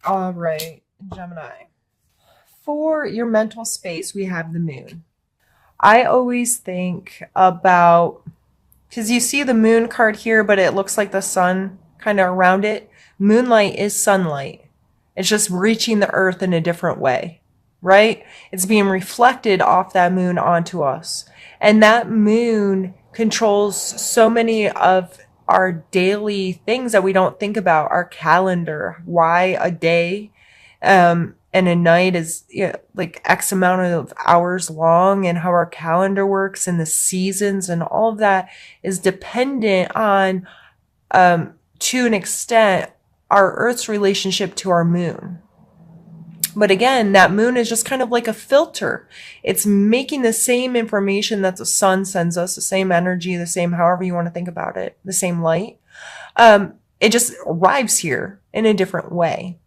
All right, Gemini. For your mental space, we have the moon. I always think about, because you see the moon card here, but it looks like the sun kind of around it. Moonlight is sunlight. It's just reaching the earth in a different way, right? It's being reflected off that moon onto us. And that moon controls so many of our daily things that we don't think about, our calendar, why a day and a night is, like X amount of hours long, and how our calendar works and the seasons and all of that is dependent on, to an extent, our Earth's relationship to our moon. But again, that moon is just kind of like a filter. It's making the same information that the sun sends us, the same energy, the same, however you want to think about it, the same light. It just arrives here in a different way.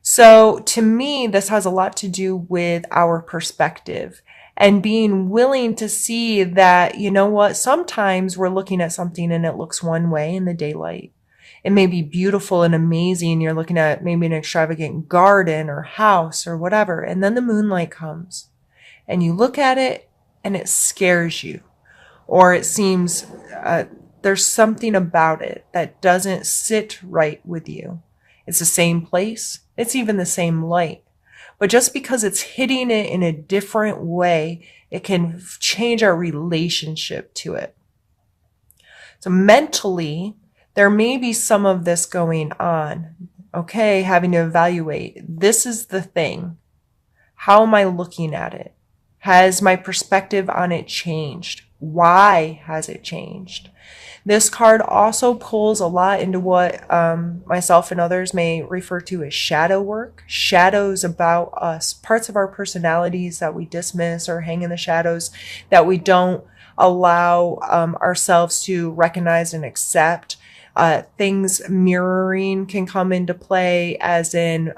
So to me, this has a lot to do with our perspective and being willing to see that, you know what, sometimes we're looking at something and it looks one way in the daylight. It may be beautiful and amazing. You're looking at maybe an extravagant garden or house or whatever. And then the moonlight comes and you look at it and it scares you. Or it seems there's something about it that doesn't sit right with you. It's the same place. It's even the same light. But just because it's hitting it in a different way, it can change our relationship to it. So mentally, there may be some of this going on. Okay, having to evaluate. This is the thing. How am I looking at it? Has my perspective on it changed? Why has it changed? This card also pulls a lot into what myself and others may refer to as shadow work. Shadows about us, parts of our personalities that we dismiss or hang in the shadows, that we don't allow ourselves to recognize and accept. Things mirroring can come into play, as in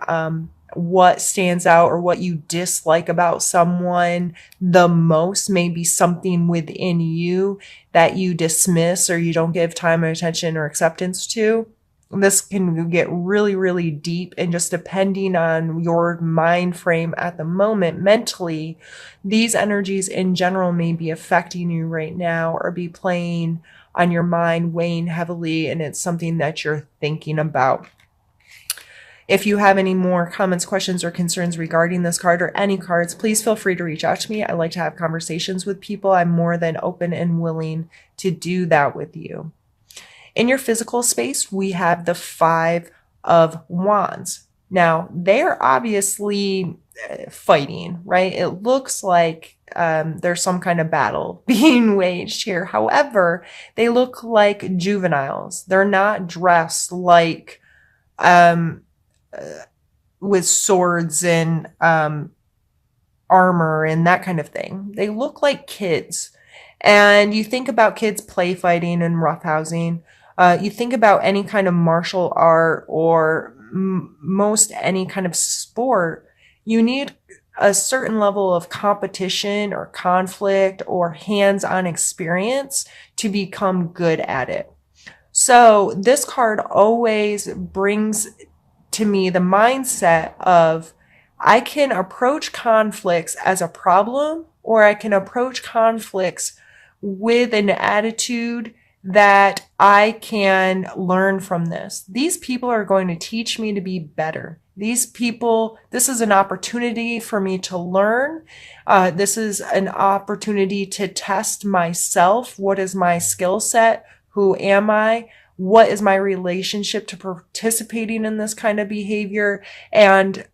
what stands out or what you dislike about someone the most may be something within you that you dismiss or you don't give time or attention or acceptance to. This can get really, really deep, and just depending on your mind frame at the moment, mentally, these energies in general may be affecting you right now or be playing on your mind, weighing heavily, and it's something that you're thinking about. If you have any more comments, questions, or concerns regarding this card or any cards, please feel free to reach out to me. I like to have conversations with people. I'm more than open and willing to do that with you. In your physical space, we have the Five of Wands. Now, they're obviously fighting, right? It looks like there's some kind of battle being waged here. However, they look like juveniles. They're not dressed like with swords and armor and that kind of thing. They look like kids. And you think about kids play fighting and roughhousing. You think about any kind of martial art or most any kind of sport. You need a certain level of competition or conflict or hands-on experience to become good at it. So this card always brings to me the mindset of, I can approach conflicts as a problem, or I can approach conflicts with an attitude that I can learn from this. These people are going to teach me to be better. These people, this is an opportunity for me to learn. This is an opportunity to test myself. What is my skill set? Who am I? What is my relationship to participating in this kind of behavior? And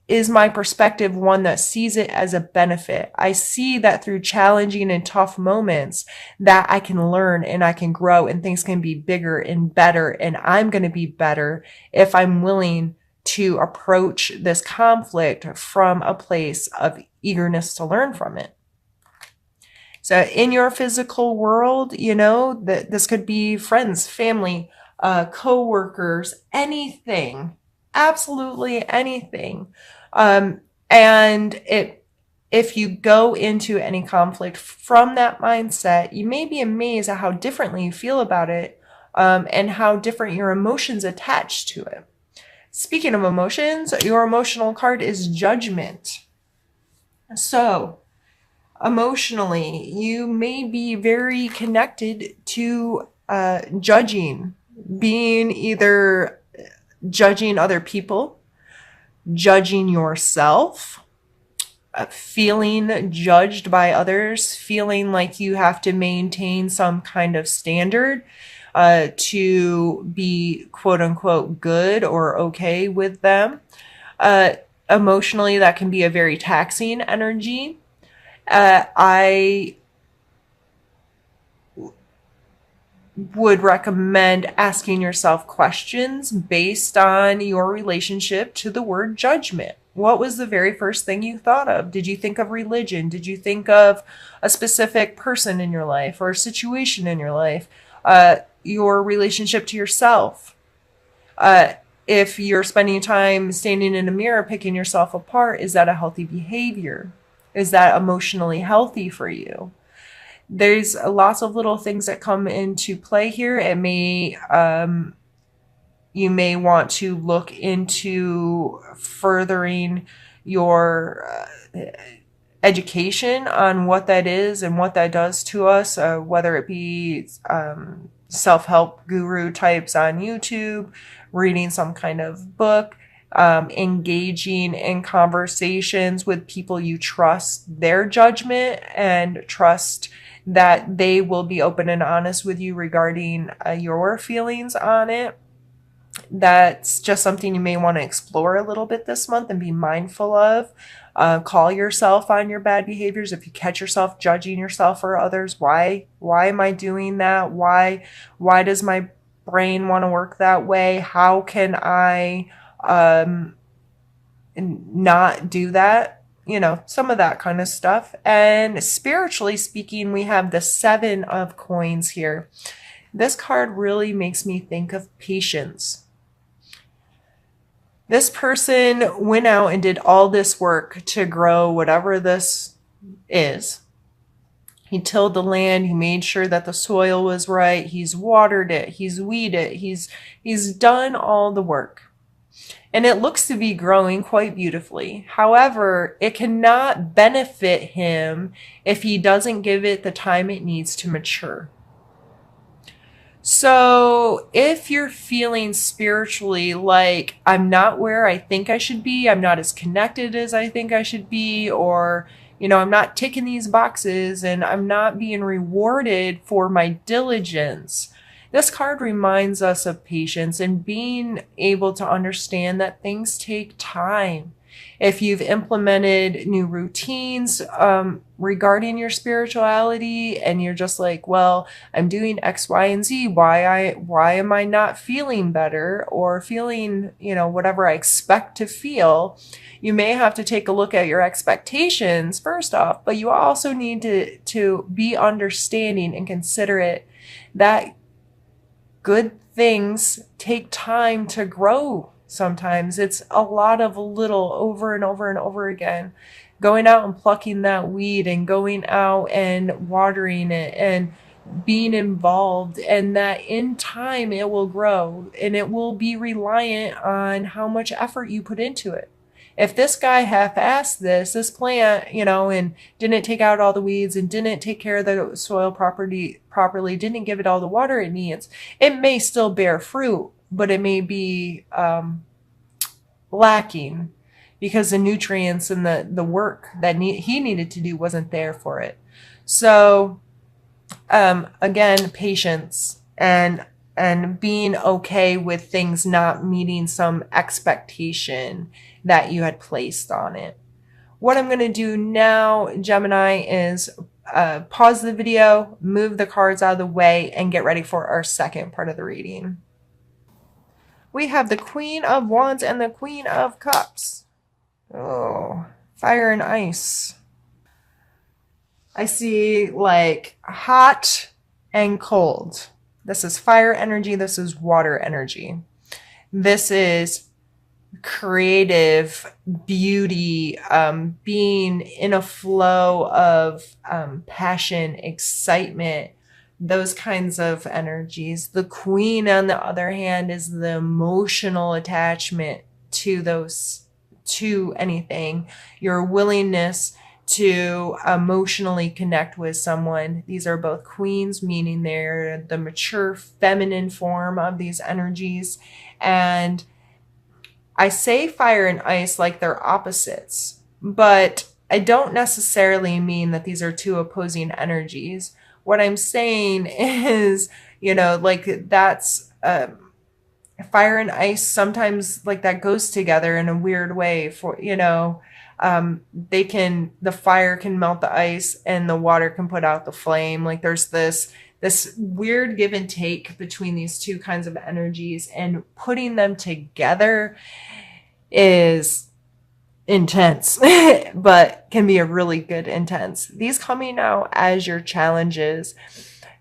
is my perspective one that sees it as a benefit? I see that through challenging and tough moments that I can learn and I can grow and things can be bigger and better. And I'm going to be better if I'm willing to approach this conflict from a place of eagerness to learn from it. So in your physical world, this could be friends, family, co-workers, anything, absolutely anything. And if you go into any conflict from that mindset, you may be amazed at how differently you feel about it, and how different your emotions attach to it. Speaking of emotions, your emotional card is Judgment. So, emotionally, you may be very connected to judging, being either judging other people, judging yourself, feeling judged by others, feeling like you have to maintain some kind of standard to be quote unquote good or okay with them. Emotionally, that can be a very taxing energy. I would recommend asking yourself questions based on your relationship to the word judgment. What was the very first thing you thought of? Did you think of religion? Did you think of a specific person in your life or a situation in your life? Your relationship to yourself? If you're spending time standing in a mirror picking yourself apart, is that a healthy behavior? Is that emotionally healthy for you? There's lots of little things that come into play here. It may, you may want to look into furthering your education on what that is and what that does to us, whether it be self-help guru types on YouTube, reading some kind of book, engaging in conversations with people you trust their judgment and trust that they will be open and honest with you regarding your feelings on it. That's just something you may want to explore a little bit this month and be mindful of. Call yourself on your bad behaviors. If you catch yourself judging yourself or others, why am I doing that? Why does my brain want to work that way? How can I not do that? You know, some of that kind of stuff. And spiritually speaking, we have the 7 of coins here. This card really makes me think of patience. This person went out and did all this work to grow whatever this is. He tilled the land. He made sure that the soil was right. He's watered it. He's weeded it. He's done all the work. And it looks to be growing quite beautifully. However, it cannot benefit him if he doesn't give it the time it needs to mature. So if you're feeling spiritually like I'm not where I think I should be, I'm not as connected as I think I should be, or, you know, I'm not ticking these boxes and I'm not being rewarded for my diligence, this card reminds us of patience and being able to understand that things take time. If you've implemented new routines regarding your spirituality and you're just like, well, I'm doing X, Y, and Z. Why am I not feeling better or feeling, you know, whatever I expect to feel? You may have to take a look at your expectations first off, but you also need to be understanding and considerate that good things take time to grow. Sometimes it's a lot of little over and over and over again. Going out and plucking that weed and going out and watering it and being involved, and that in time it will grow and it will be reliant on how much effort you put into it. If this guy half-assed this plant, you know, and didn't take out all the weeds and didn't take care of the soil properly, didn't give it all the water it needs, it may still bear fruit, but it may be lacking because the nutrients and the work that he needed to do wasn't there for it. So again, patience and being okay with things not meeting some expectation that you had placed on it. What I'm going to do now, Gemini, is pause the video, move the cards out of the way, and get ready for our second part of the reading. We have the Queen of Wands and the Queen of Cups. Oh, fire and ice. I see like hot and cold. This is fire energy. This is water energy. This is creative beauty, being in a flow of passion, excitement, those kinds of energies. The Queen, on the other hand, is the emotional attachment to those, to anything, your willingness to emotionally connect with someone. These are both queens, meaning they're the mature feminine form of these energies. And I say fire and ice like they're opposites, but I don't necessarily mean that these are two opposing energies. What I'm saying is, like that's fire and ice sometimes, like, that goes together in a weird way. For the fire can melt the ice and the water can put out the flame. Like, there's this weird give and take between these two kinds of energies, and putting them together is intense, but can be a really good intense. These coming out as your challenges.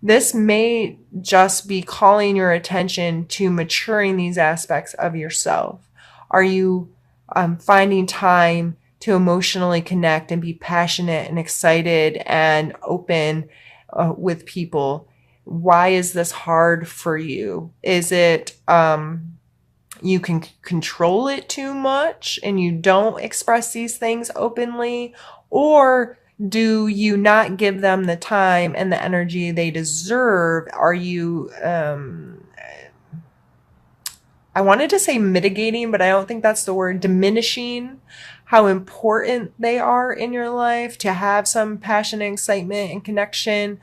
This may just be calling your attention to maturing these aspects of yourself. Are you finding time to emotionally connect and be passionate and excited and open with people? Why is this hard for you? Is it you can control it too much and you don't express these things openly? Or do you not give them the time and the energy they deserve? Are you, I wanted to say mitigating, but I don't think that's the word, diminishing how important they are in your life to have some passion and excitement and connection?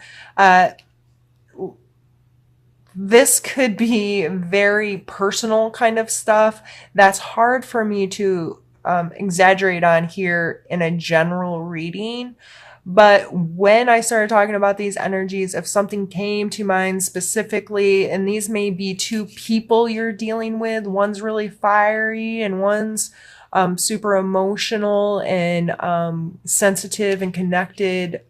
This could be very personal kind of stuff that's hard for me to exaggerate on here in a general reading. But when I started talking about these energies, if something came to mind specifically, and these may be two people you're dealing with, one's really fiery and one's super emotional and sensitive and connected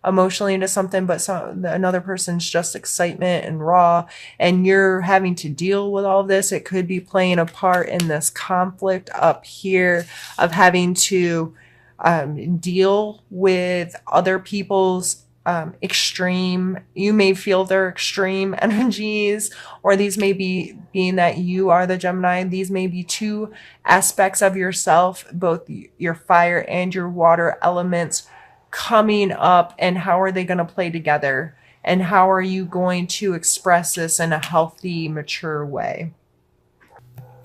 emotionally into something, but another person's just excitement and raw, and you're having to deal with all of this. It could be playing a part in this conflict up here of having to deal with other people's extreme, you may feel their extreme energies, or these may be, being that you are the Gemini, these may be two aspects of yourself, both your fire and your water elements coming up, and how are they going to play together, and how are you going to express this in a healthy, mature way?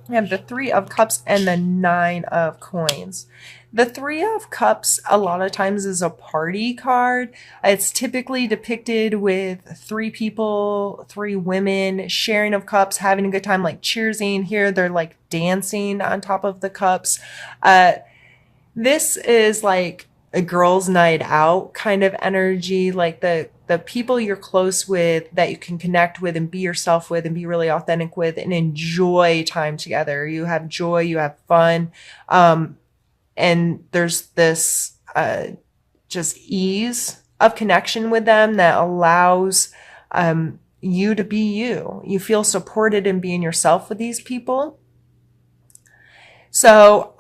We have the Three of Cups and the Nine of Coins. The Three of Cups a lot of times is a party card. It's typically depicted with three people, three women sharing of cups, having a good time, like cheersing. Here they're like dancing on top of the cups. This is like a girls' night out kind of energy, like the people you're close with that you can connect with and be yourself with and be really authentic with and enjoy time together. You have joy, you have fun. And there's this just ease of connection with them that allows you to be you. You feel supported in being yourself with these people. So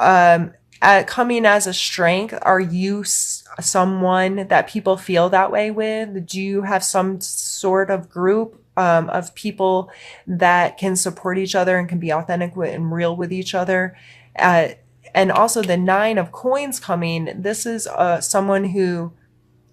coming as a strength, are you someone that people feel that way with? Do you have some sort of group of people that can support each other and can be authentic and real with each other? And also the Nine of Coins coming. This is someone who,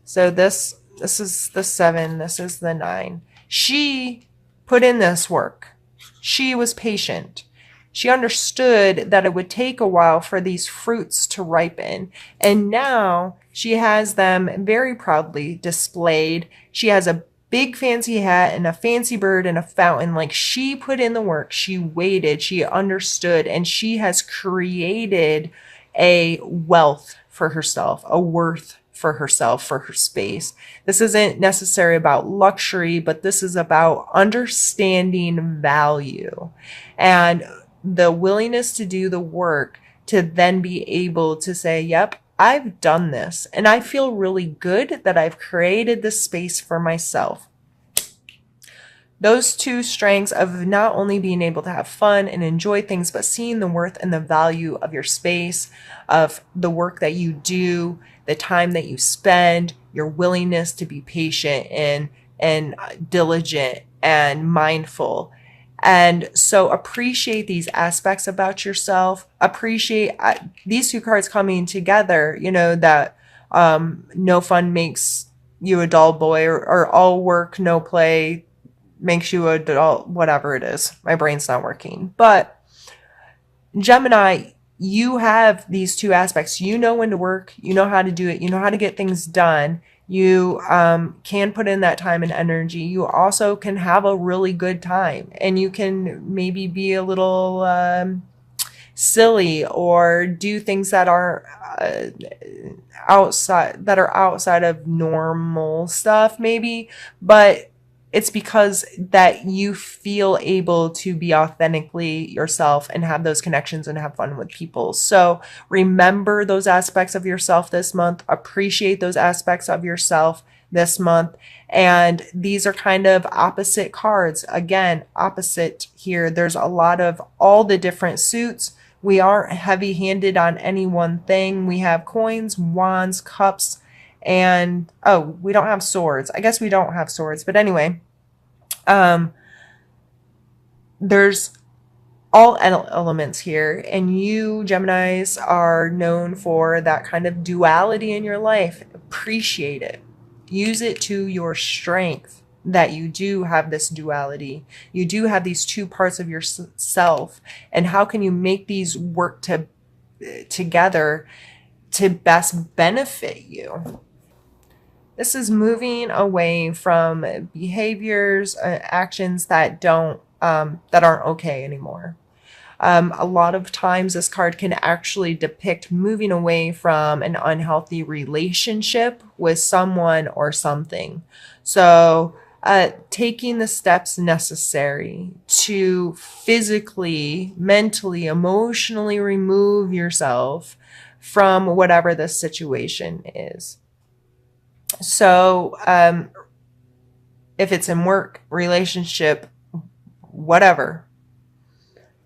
so this is the 7, this is the 9. She put in this work. She was patient. She understood that it would take a while for these fruits to ripen. And now she has them very proudly displayed. She has a big fancy hat and a fancy bird and a fountain. Like, she put in the work. She waited. She understood. And she has created a wealth for herself, a worth for herself, for her space. This isn't necessarily about luxury, but this is about understanding value and the willingness to do the work to then be able to say, yep, I've done this and I feel really good that I've created this space for myself. Those two strengths of not only being able to have fun and enjoy things, but seeing the worth and the value of your space, of the work that you do, the time that you spend, your willingness to be patient and and diligent and mindful. And so appreciate these aspects about yourself. Appreciate these two cards coming together, you know, that no fun makes you a dull boy, or all work, no play makes you a dull, whatever it is. My brain's not working. But Gemini, you have these two aspects. You know when to work, you know how to do it, you know how to get things done. You can put in that time and energy. You also can have a really good time, and you can maybe be a little silly or do things that are outside of normal stuff, maybe. But it's because that you feel able to be authentically yourself and have those connections and have fun with people. So remember those aspects of yourself this month. Appreciate those aspects of yourself this month. And these are kind of opposite cards. Again, opposite here. There's a lot of all the different suits. We aren't heavy-handed on any one thing. We have coins, wands, cups, and oh, we don't have swords. I guess we don't have swords, but anyway, there's all elements here, and you Geminis are known for that kind of duality in your life. Appreciate it. Use it to your strength that you do have this duality. You do have these two parts of yourself, and how can you make these work together to best benefit you? This is moving away from behaviors, actions that aren't okay anymore. A lot of times this card can actually depict moving away from an unhealthy relationship with someone or something. So taking the steps necessary to physically, mentally, emotionally remove yourself from whatever the situation is. So if it's in work, relationship, whatever,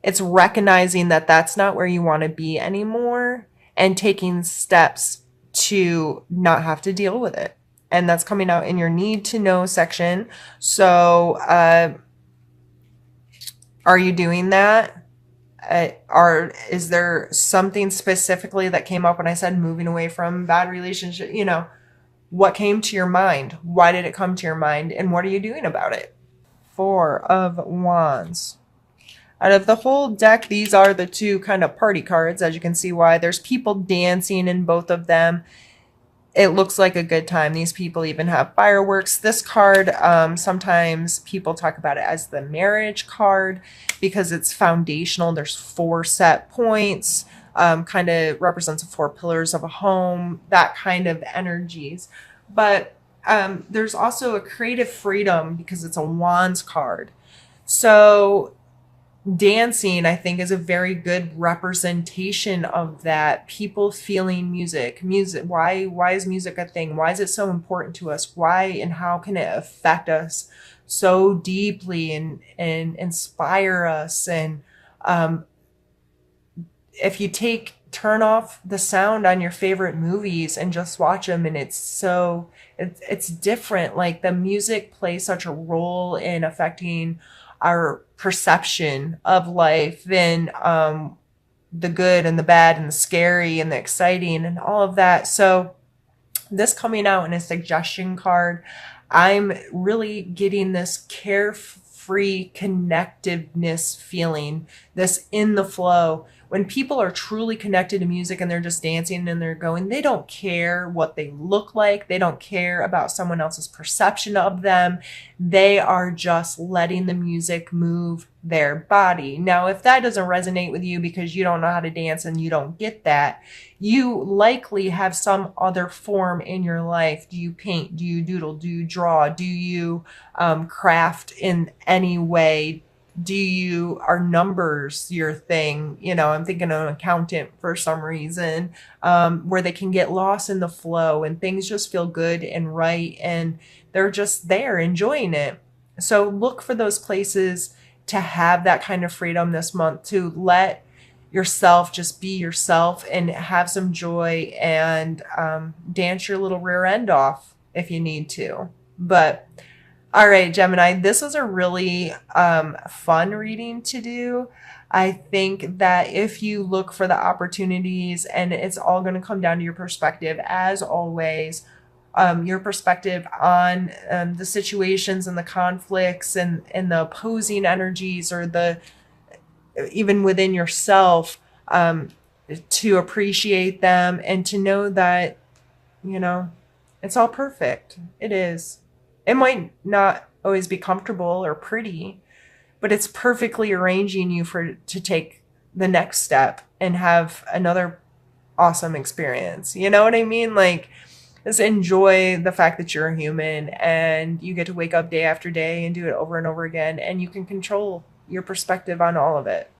it's recognizing that that's not where you want to be anymore and taking steps to not have to deal with it. And that's coming out in your need to know section. So are you doing that? Is there something specifically that came up when I said moving away from bad relationship? You know, what came to your mind? Why did it come to your mind? And what are you doing about it? Four of Wands. Out of the whole deck, these are the two kind of party cards. As you can see why. There's people dancing in both of them. It looks like a good time. These people even have fireworks. This card, sometimes people talk about it as the marriage card because it's foundational. There's 4 set points. Kind of represents the 4 pillars of a home, that kind of energies. But there's also a creative freedom because it's a Wands card. So dancing, I think, is a very good representation of that. People feeling music. Why is music a thing? Why is it so important to us? Why and how can it affect us so deeply and inspire us? And if you turn off the sound on your favorite movies and just watch them, and it's different. Like the music plays such a role in affecting our perception of life, and the good and the bad and the scary and the exciting and all of that. So this coming out in a suggestion card, I'm really getting this carefree connectiveness feeling, this in the flow. When people are truly connected to music and they're just dancing and they're going, they don't care what they look like. They don't care about someone else's perception of them. They are just letting the music move their body. Now, if that doesn't resonate with you because you don't know how to dance and you don't get that, you likely have some other form in your life. Do you paint? Do you doodle? Do you draw? Do you craft in any way? Are numbers your thing? You know, I'm thinking of an accountant for some reason, where they can get lost in the flow and things just feel good and right, and they're just there enjoying it. So look for those places to have that kind of freedom this month, to let yourself just be yourself and have some joy and dance your little rear end off if you need to. But All right, Gemini, this was a really fun reading to do. I think that if you look for the opportunities, and it's all going to come down to your perspective, as always, your perspective on the situations and the conflicts and the opposing energies, or the even within yourself, to appreciate them and to know that, you know, it's all perfect. It is. It might not always be comfortable or pretty, but it's perfectly arranging you for to take the next step and have another awesome experience. You know what I mean? Like, just enjoy the fact that you're a human and you get to wake up day after day and do it over and over again, and you can control your perspective on all of it.